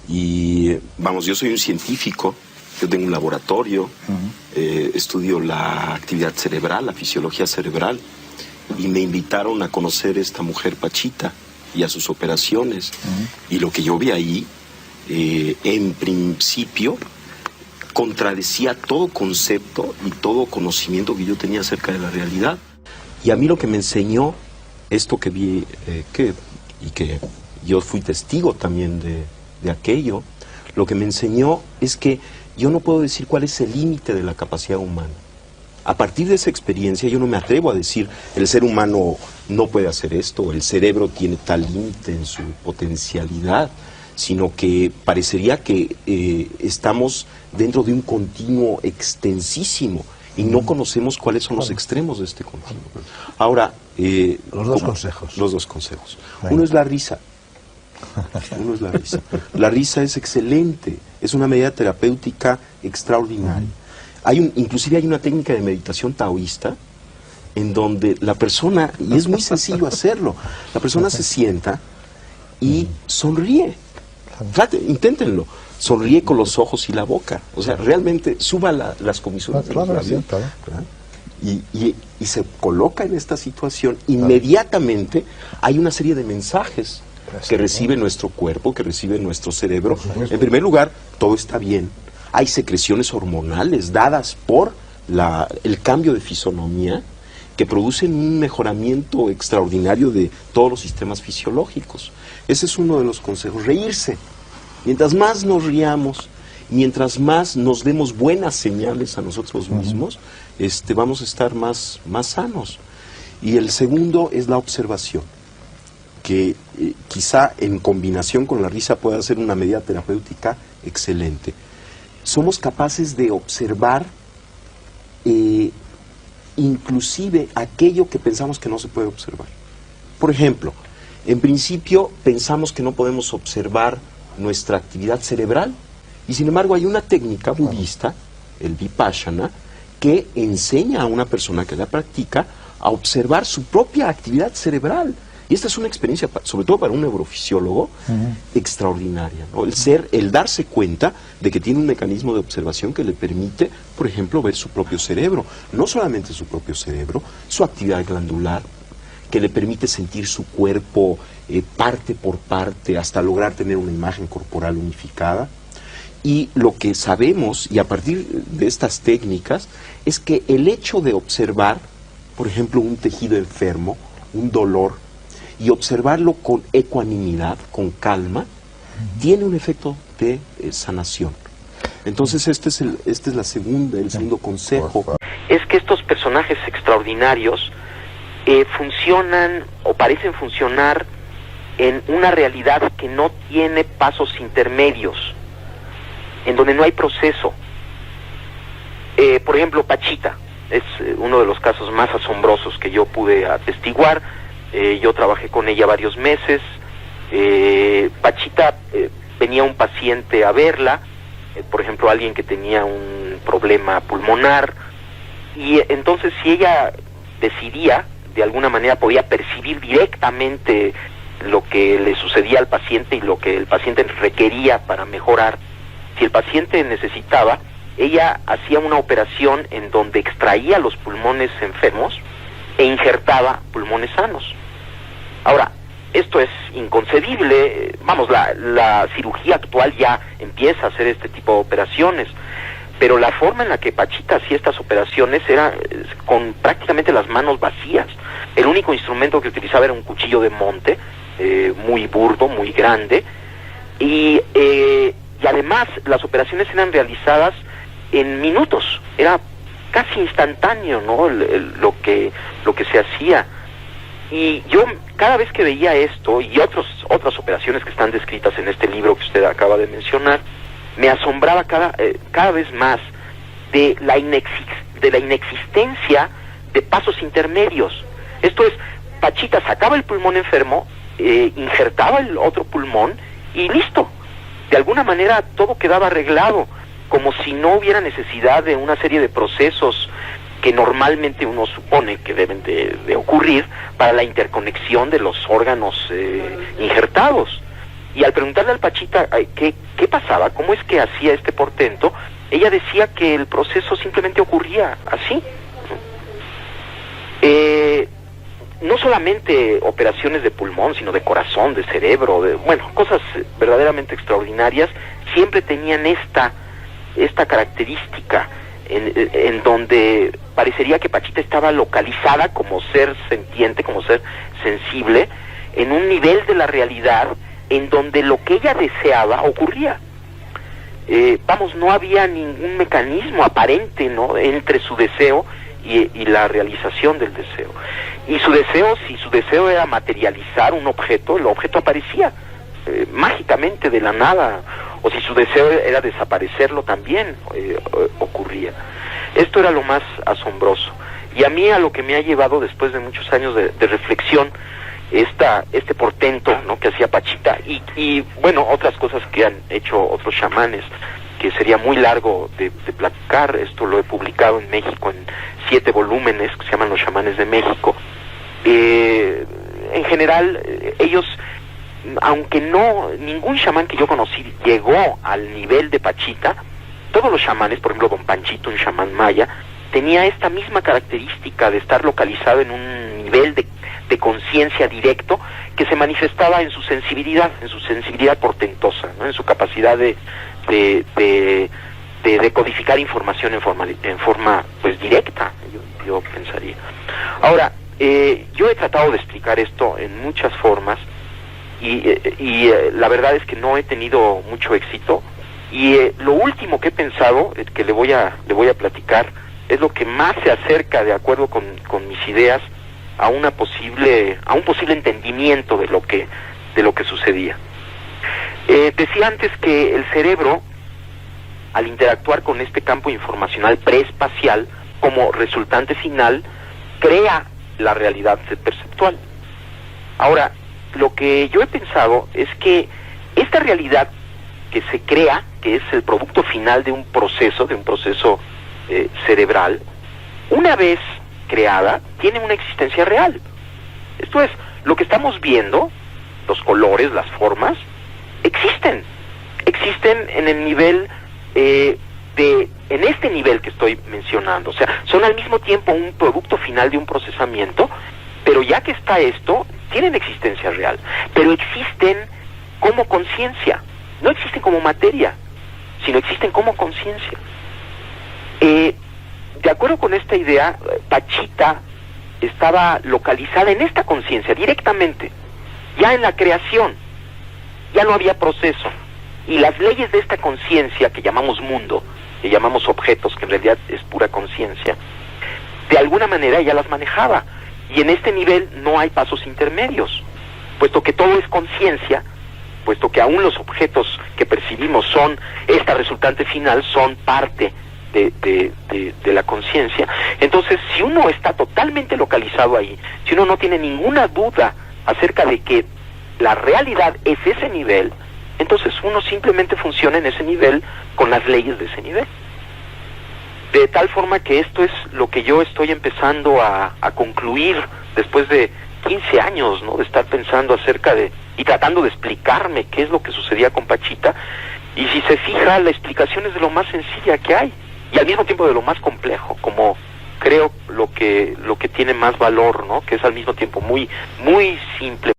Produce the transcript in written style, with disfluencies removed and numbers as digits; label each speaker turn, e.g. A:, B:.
A: Y vamos, yo soy un científico, yo tengo un laboratorio, estudio la actividad cerebral, la fisiología cerebral, y me invitaron a conocer a esta mujer Pachita y a sus operaciones. Y lo que yo vi ahí, en principio, contradecía todo concepto y todo conocimiento que yo tenía acerca de la realidad. Y a mí lo que me enseñó esto que vi, que yo fui testigo también de aquello, lo que me enseñó es que yo no puedo decir cuál es el límite de la capacidad humana. A partir de esa experiencia yo no me atrevo a decir el ser humano no puede hacer esto, o el cerebro tiene tal límite en su potencialidad, sino que parecería que estamos dentro de un continuo extensísimo y no conocemos cuáles son los extremos de este continuo. Ahora,
B: los dos consejos.
A: Los dos consejos.
B: Venga.
A: Uno es la risa. Uno es la risa. La risa es excelente, es una medida terapéutica extraordinaria. Inclusive hay una técnica de meditación taoísta en donde la persona, y es muy sencillo hacerlo, la persona se sienta y sonríe. Inténtenlo. Sonríe con los ojos y la boca. O sea, realmente suba las comisuras de los labios, y se coloca en esta situación. Inmediatamente hay una serie de mensajes que recibe nuestro cuerpo, que recibe nuestro cerebro. En primer lugar, todo está bien. Hay secreciones hormonales dadas por el cambio de fisonomía que producen un mejoramiento extraordinario de todos los sistemas fisiológicos. Ese es uno de los consejos. Reírse. Mientras más nos riamos, mientras más nos demos buenas señales a nosotros mismos, vamos a estar más sanos. Y el segundo es la observación, que quizá en combinación con la risa pueda ser una medida terapéutica excelente. Somos capaces de observar inclusive aquello que pensamos que no se puede observar. Por ejemplo, en principio pensamos que no podemos observar nuestra actividad cerebral, y sin embargo hay una técnica budista, el Vipassana, que enseña a una persona que la practica a observar su propia actividad cerebral. Y esta es una experiencia, sobre todo para un neurofisiólogo, extraordinaria, ¿no? El darse cuenta de que tiene un mecanismo de observación que le permite, por ejemplo, ver su propio cerebro. No solamente su propio cerebro, su actividad glandular, que le permite sentir su cuerpo parte por parte hasta lograr tener una imagen corporal unificada. Y lo que sabemos, y a partir de estas técnicas, es que el hecho de observar, por ejemplo, un tejido enfermo, un dolor, y observarlo con ecuanimidad, con calma, tiene un efecto de sanación. Entonces el segundo consejo.
C: Es que estos personajes extraordinarios funcionan o parecen funcionar en una realidad que no tiene pasos intermedios, en donde no hay proceso. Por ejemplo, Pachita es uno de los casos más asombrosos que yo pude atestiguar. Yo trabajé con ella varios meses. Pachita venía un paciente a verla, por ejemplo, alguien que tenía un problema pulmonar, y entonces si ella decidía, de alguna manera podía percibir directamente lo que le sucedía al paciente y lo que el paciente requería para mejorar. Si el paciente necesitaba, ella hacía una operación en donde extraía los pulmones enfermos e injertaba pulmones sanos. Ahora, esto es inconcebible. Vamos, la cirugía actual ya empieza a hacer este tipo de operaciones, pero la forma en la que Pachita hacía estas operaciones era con prácticamente las manos vacías. El único instrumento que utilizaba era un cuchillo de monte, muy burdo, muy grande, y además las operaciones eran realizadas en minutos. Era casi instantáneo, ¿no? Lo que se hacía. Y yo cada vez que veía esto y otras operaciones que están descritas en este libro que usted acaba de mencionar, me asombraba cada vez más de la inexistencia de pasos intermedios. Esto es, Pachita sacaba el pulmón enfermo, injertaba el otro pulmón y listo. De alguna manera todo quedaba arreglado, como si no hubiera necesidad de una serie de procesos que normalmente uno supone que deben de ocurrir para la interconexión de los órganos injertados. Y al preguntarle al Pachita qué pasaba, cómo es que hacía este portento, ella decía que el proceso simplemente ocurría así. No solamente operaciones de pulmón, sino de corazón, de cerebro, cosas verdaderamente extraordinarias, siempre tenían esta característica en donde parecería que Pachita estaba localizada como ser sentiente, como ser sensible, en un nivel de la realidad en donde lo que ella deseaba ocurría. No había ningún mecanismo aparente, ¿no?, entre su deseo y la realización del deseo. Y su deseo, si su deseo era materializar un objeto, el objeto aparecía mágicamente de la nada, o si su deseo era desaparecerlo, también ocurría. Esto era lo más asombroso. Y a mí, a lo que me ha llevado después de muchos años de reflexión, este portento, ¿no?, que hacía Pachita, y otras cosas que han hecho otros chamanes, que sería muy largo de platicar. Esto lo he publicado en México en 7 volúmenes que se llaman Los Chamanes de México. En general, ellos, aunque ningún chamán que yo conocí llegó al nivel de Pachita, todos los chamanes, por ejemplo Don Panchito, un chamán maya, tenía esta misma característica de estar localizado en un nivel de conciencia directo que se manifestaba en su sensibilidad portentosa, ¿no?, en su capacidad de decodificar información en forma directa, yo pensaría. Ahora, yo he tratado de explicar esto en muchas formas y la verdad es que no he tenido mucho éxito, y lo último que he pensado, que le voy a platicar, es lo que más se acerca, de acuerdo con mis ideas, a un posible entendimiento de lo que sucedía. Decía antes que el cerebro, al interactuar con este campo informacional preespacial, como resultante final, crea la realidad perceptual. Ahora, lo que yo he pensado es que esta realidad que se crea, que es el producto final de un proceso cerebral, una vez creada, tiene una existencia real. Esto es, lo que estamos viendo, los colores, las formas, existen en el nivel en este nivel que estoy mencionando. O sea, son al mismo tiempo un producto final de un procesamiento, pero ya que está esto, tienen existencia real, pero existen como conciencia, no existen como materia, sino existen como conciencia. De acuerdo con esta idea, Pachita estaba localizada en esta conciencia directamente, ya en la creación, ya no había proceso, y las leyes de esta conciencia que llamamos mundo, que llamamos objetos, que en realidad es pura conciencia, de alguna manera ella las manejaba, y en este nivel no hay pasos intermedios, puesto que todo es conciencia, puesto que aún los objetos que percibimos son esta resultante final, son parte de la conciencia. Entonces, si uno está totalmente localizado ahí, si uno no tiene ninguna duda acerca de que la realidad es ese nivel, entonces uno simplemente funciona en ese nivel con las leyes de ese nivel. De tal forma que esto es lo que yo estoy empezando a concluir después de 15 años, ¿no?, de estar pensando acerca y tratando de explicarme qué es lo que sucedía con Pachita. Y si se fija, la explicación es de lo más sencilla que hay, y al mismo tiempo de lo más complejo, como creo lo que tiene más valor, ¿no?, que es al mismo tiempo muy, muy simple.